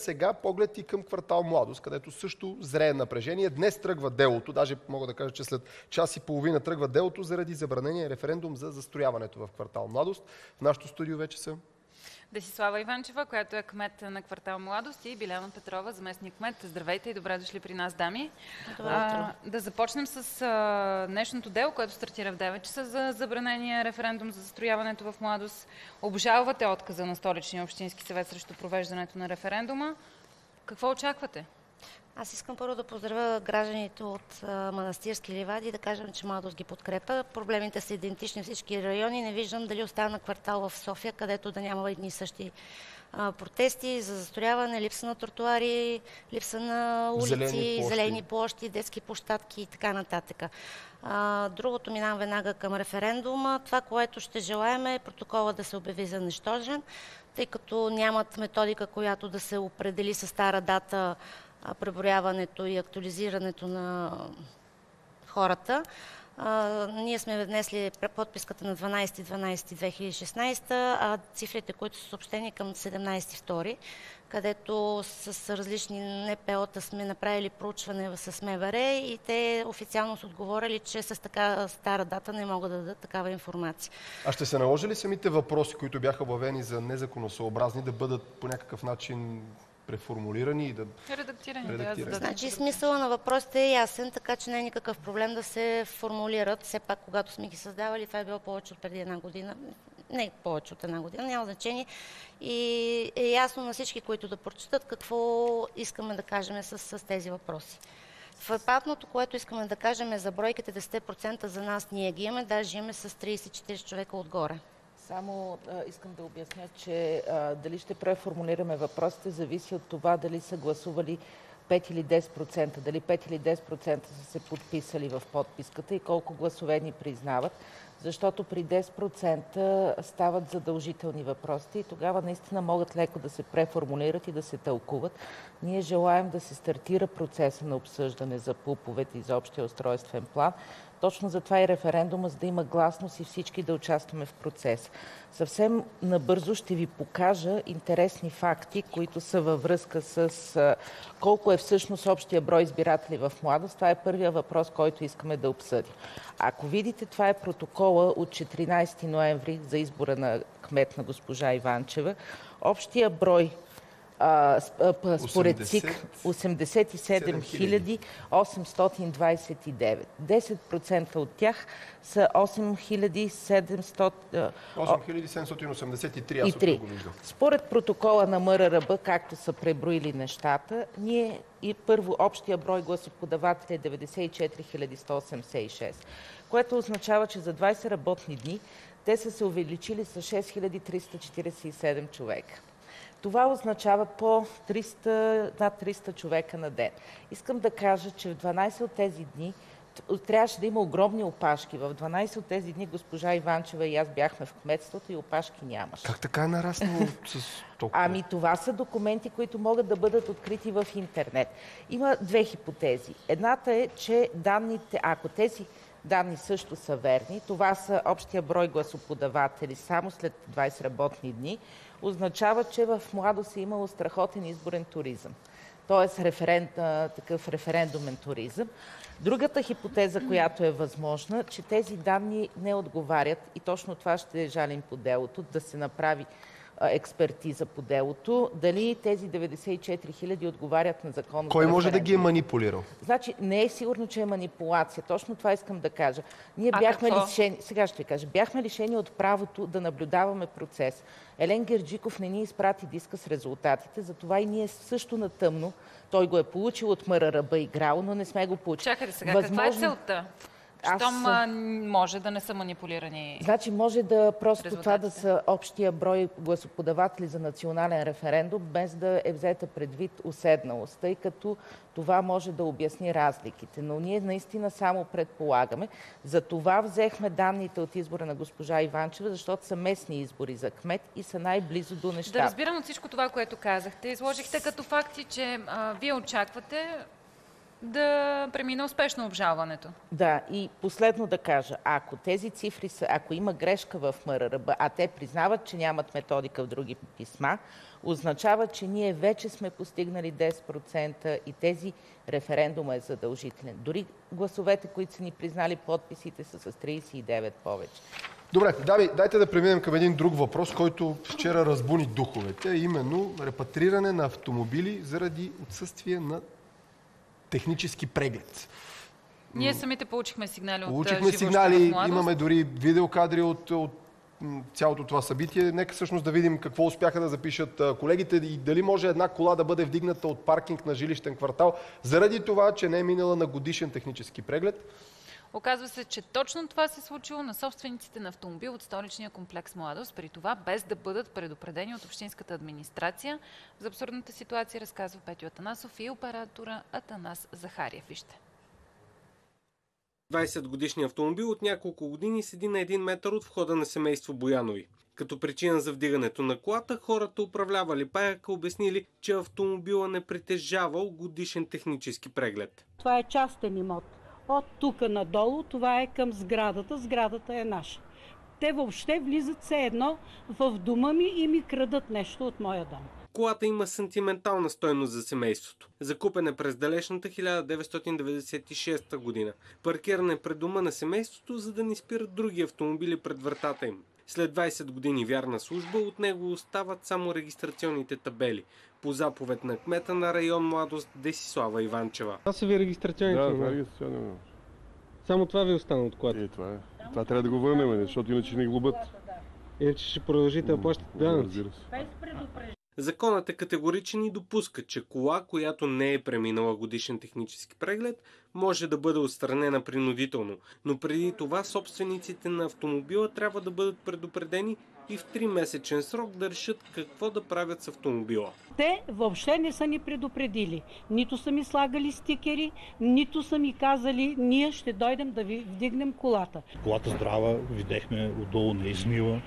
сега поглед и към квартал Младост, където също зрее напрежение. Днес тръгва делото, даже мога да кажа, че след час и половина тръгва делото заради забранения референдум за застрояването в квартал Младост. В нашото студио вече са Десислава Иванчева, която е кмет на квартал Младост, и Биляна Петрова, заместник кмет. Здравейте и добре дошли при нас, дами. Да започнем с днешното дело, което стартира в 9 часа за забранения референдум за застрояването в Младост. Обжалвате отказа на Столичния общински съвет срещу провеждането на референдума. Какво очаквате? Аз искам първо да поздравя гражданите от Манастирски ливади и да кажем, че Младост ги подкрепа. Проблемите са идентични в всички райони. Не виждам дали остана квартал в София, където да няма едни и същи протести за застрояване, липса на тротуари, липса на улици, зелени площи, детски площадки и така нататък. Другото, минавам веднага към референдума. Това, което ще желаем, е протокола да се обяви за нищожен, тъй като нямат методика, която да се определи със стара дата преброяването и актуализирането на хората. Ние сме внесли подписката на 12.12.2016, а цифрите, които са съобщени към 17.2, където с различни НПО-та сме направили проучване с МВР и те официално са отговорили, че с така стара дата не могат да дадат такава информация. А ще се наложи ли самите въпроси, които бяха обявени за незаконосъобразни, да бъдат по някакъв начин преформулирани и да редактирани? Значи смисъла на въпросите е ясен, така че не е никакъв проблем да се формулират. Все пак, когато сме ги създавали, това е било повече от преди една година. Не повече от една година, няма значение. И е ясно на всички, които да прочитат какво искаме да кажем с тези въпроси. Въпатното, което искаме да кажем е за бройките 10%, за нас ние ги имаме, даже имаме с 30-40 човека отгоре. Само искам да обясня, че дали ще преформулираме въпросите, зависи от това дали са гласували 5 или 10%, дали 5 или 10% са се подписали в подписката и колко гласове ни признават, защото при 10% стават задължителни въпроси и тогава наистина могат леко да се преформулират и да се тълкуват. Ние желаем да се стартира процеса на обсъждане за ПУП-овете и за общия устройствен план. Точно затова и референдума, за да има гласност и всички да участваме в процес. Съвсем набързо ще ви покажа интересни факти, които са във връзка с колко е всъщност общия брой избиратели в Младост. Това е първия въпрос, който искаме да обсъдим. Ако видите, това е протокола от 14 ноември за избора на кмет на госпожа Иванчева. Общия брой според ЦИК 87 829. 10% от тях са 8783, аз го виждам. Според протокола на МРРБ, както са преброили нещата, ние и първо общия брой гласоподаватели е 94 186, което означава, че за 20 работни дни те са се увеличили с 6347 човека. Това означава по над 300 човека на ден. Искам да кажа, че в 12 от тези дни трябваше да има огромни опашки. В 12 от тези дни госпожа Иванчева и аз бяхме в кметството и опашки нямаше. Как така е нараснало с толкова? Ами това са документи, които могат да бъдат открити в интернет. Има две хипотези. Едната е, че данните, ако тези данни също са верни, това са общия брой гласоподаватели само след 20 работни дни, означава, че в Младост е имало страхотен изборен туризъм. Тоест такъв референдумен туризъм. Другата хипотеза, която е възможна, че тези данни не отговарят и точно това ще жалим по делото, да се направи експертиза по делото, дали тези 94 хиляди отговарят на закон. Кой може да ги е манипулирал? Значи не е сигурно, че е манипулация. Точно това искам да кажа. Ние бяхме лишени, сега ще кажа, бяхме лишени от правото да наблюдаваме процес. Елен Герджиков не ни изпрати диска с резултатите, затова и ние също на тъмно. Той го е получил от МРРБ играл, но не сме го получили. Чакайте сега, каква е целта? Щом може да не са манипулирани. Значи може да просто това да са общия брой гласоподаватели за национален референдум, без да е взета предвид уседналост, тъй като това може да обясни разликите. Но ние наистина само предполагаме. За това взехме данните от избора на госпожа Иванчева, защото са местни избори за кмет и са най-близо до нещата. Да разбирам от всичко това, което казахте. Изложихте като факти, че вие очаквате да премине успешно обжалването. Да, и последно да кажа, ако тези цифри са, ако има грешка в МРРБ, а те признават, че нямат методика в други писма, означава, че ние вече сме постигнали 10% и тези референдума е задължителен. Дори гласовете, които са ни признали подписите, са с 39 повече. Добре, дайте да преминем към един друг въпрос, който вчера разбуни духовете, именно репатриране на автомобили заради отсъствие на технически преглед. Ние самите получихме сигнали от Получихме сигнали, имаме дори видеокадри от цялото това събитие. Нека всъщност да видим какво успяха да запишат колегите и дали може една кола да бъде вдигната от паркинг на жилищен квартал заради това, че не е минала на годишен технически преглед. Оказва се, че точно това се случило на собствениците на автомобил от столичния комплекс Младост, при това без да бъдат предупредени от общинската администрация. За абсурдната ситуация разказва Петю Атанасов и оператора Атанас Захариев. Вижте. 20-годишният автомобил от няколко години седи на 1 метър от входа на семейство Боянови. Като причина за вдигането на колата, хората управлявали паяка обяснили, че автомобила не притежавал годишен технически преглед. Това е частен имот. От тук надолу, това е към сградата. Сградата е наша. Те въобще влизат все едно в дома ми и ми крадат нещо от моя дом. Колата има сантиментална стойност за семейството. Закупена през далечната 1996 година. Паркиране пред дома на семейството, за да не спират други автомобили пред вратата им. След 20 години вярна служба, от него остават само регистрационните табели. По заповед на кмета на район Младост Десислава Иванчева. Това са ви регистрационните номера? Да, това е регистрационни номера. Само това ви остана от колата? Това е. Това трябва да го върнем, защото иначе не глобят. Иначе ще продължите да плащате данъци. Законът е категоричен и допуска, че кола, която не е преминала годишен технически преглед, може да бъде отстранена принудително. Но преди това собствениците на автомобила трябва да бъдат предупредени и в 3-месечен срок да решат какво да правят с автомобила. Те въобще не са ни предупредили. Нито са ми слагали стикери, нито са ми казали, ние ще дойдем да ви вдигнем колата. Колата здрава, видяхме отдолу не измила.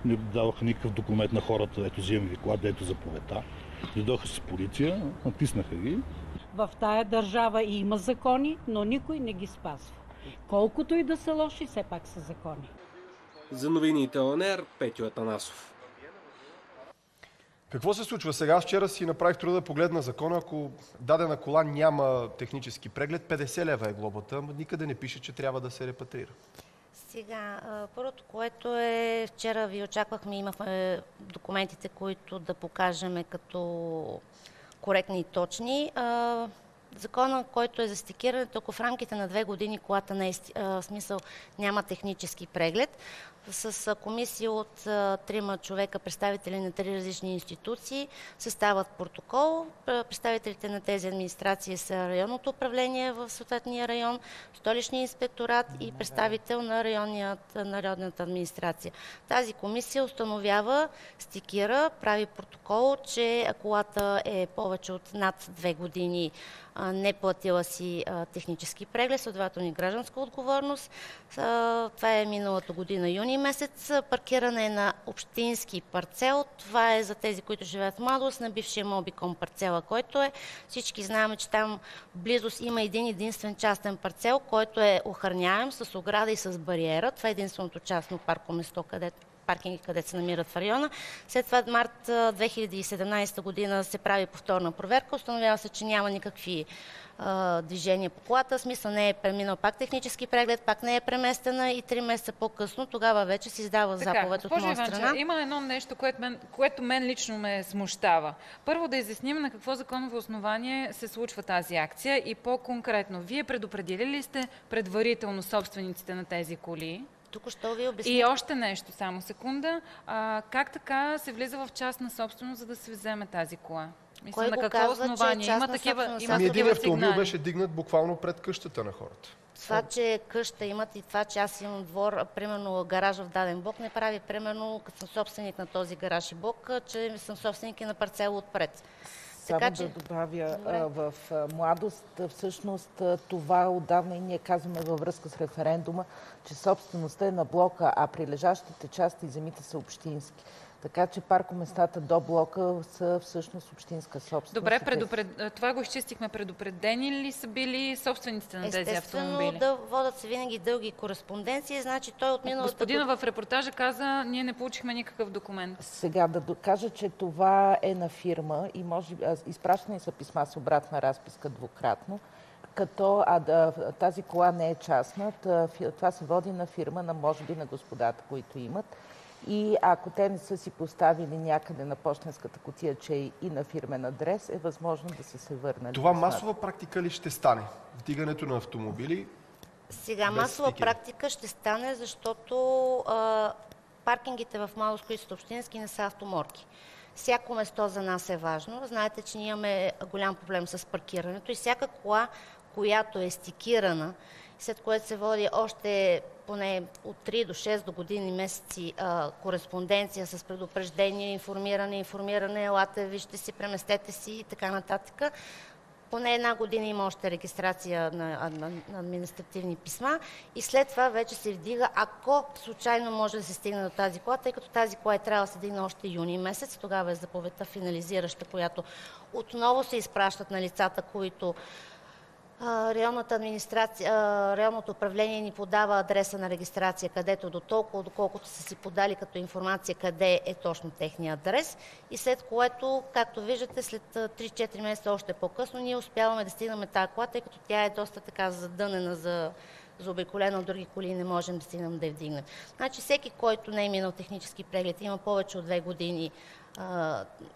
Не даваха никакъв документ на хората, ето взимам ви кола, ето заповедта. Дойдоха с полиция, натиснаха ги. В тая държава има закони, но никой не ги спазва. Колкото и да са лоши, все пак са закони. За новините ОНР, Петю Атанасов. Какво се случва сега? Аз вчера си направих труда да погледна закона. Ако дадена кола няма технически преглед, 50 лева е глобата, но никъде не пише, че трябва да се репатрира. Сега, първото, което е, вчера ви очаквахме, имахме документите, които да покажем като коректни и точни. Закона, който е за стикирането, ако в рамките на 2 години колата не е, смисъл няма технически преглед, с комисия от 3 човека, представители на 3 различни институции, съставят протокол. Представителите на тези администрации са районното управление в съответния район, столичния инспекторат и представител на районната администрация. Тази комисия установява, стикира, прави протокол, че колата е повече от над 2 години не платила си технически преглед, следователно и гражданска отговорност. Това е миналата година, юни месец. Паркиране на общински парцел. Това е за тези, които живеят в Младост, на бившия Мобиком парцела, който е. Всички знаем, че там близост има един единствен частен парцел, който е охраняем с ограда и с бариера. Това е единственото частно паркоместо, паркинги, където се намират в района. След това март 2017 година се прави повторна проверка. Установява се, че няма никакви движения по колата. В смисъл не е преминал пак технически преглед, пак не е преместена и 3 месеца по-късно тогава вече се издава заповед от моя страна. Има едно нещо, което мен лично ме смущава. Първо да изясним на какво законово основание се случва тази акция и по-конкретно. Вие предупредили ли сте предварително собствениците на тези коли? Току-що ви обясня. И още нещо, само секунда. Как така се влиза в частна собственост, за да се вземе тази кола? Кой на го какво казва, основание? че е Има такива сигнали. Един автомобил беше дигнат буквално пред къщата на хората. Това, че къща имат и това, че аз имам двор, примерно гараж в даден блок, не прави, примерно, като съм собственик на този гараж и блок, че съм собственик и на парцела отпред. Само да добавя, в Младост всъщност това отдавна и ние казваме във връзка с референдума, че собствеността е на блока, а прилежащите части и земите са общински. Така че паркоместата до блока са всъщност общинска собственост. Добре, това го изчистихме. Предупредени ли са били собствениците на тези автомобили? Естествено, да водят се винаги дълги кореспонденции, значи той от миналата... Господина в репортажа каза, ние не получихме никакъв документ. Сега да докажа, че това е на фирма и може би изпращани са писма с обратна разписка двукратно, като тази кола не е частна, това се води на фирма, може би на господата, които имат. И ако те не са си поставили някъде на пощенската кутия, че е и на фирмен адрес, е възможно да са се върнали. Това масова практика ли ще стане? Вдигането на автомобили? Сега масова практика ще стане, защото паркингите в Младост, които са общински, не са автоморки. Всяко место за нас е важно. Знаете, че ние имаме голям проблем с паркирането и всяка кола, която е стикирана, след което се води още поне от 3 до 6 до години месеци кореспонденция с предупреждение, информиране, елате, вижте си, преместете си и така нататък. Поне 1 година има още регистрация на административни писма и след това вече се вдига, ако случайно може да се стигне до тази кола, тъй като тази кола трябва да се дигне още юни месец, тогава е заповедта финализираща, която отново се изпращат на лицата, които районната администрация, районното управление ни подава адреса на регистрация, където доколкото са си подали като информация къде е точно техния адрес и след което, както виждате, след 3-4 месеца още по-късно ние успяваме да стигнем тази кола, тъй като тя е доста така задънена, заобиколена от други коли и не можем да стигнем да я вдигнем. Значи всеки, който не е минал технически преглед, има повече от 2 години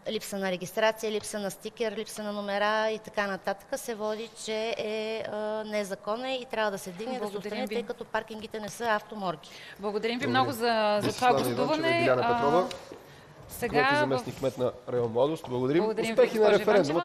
липса на регистрация, липса на стикер, липса на номера и така нататък, се води, че е незаконно и трябва да се вдигне, да се отстрани, тъй като паркингите не са автоморки. Благодарим ви много за това гостуване. Диляна Петрова, сега заместник кмет на район Младост. Благодарим. Успехи на референдума.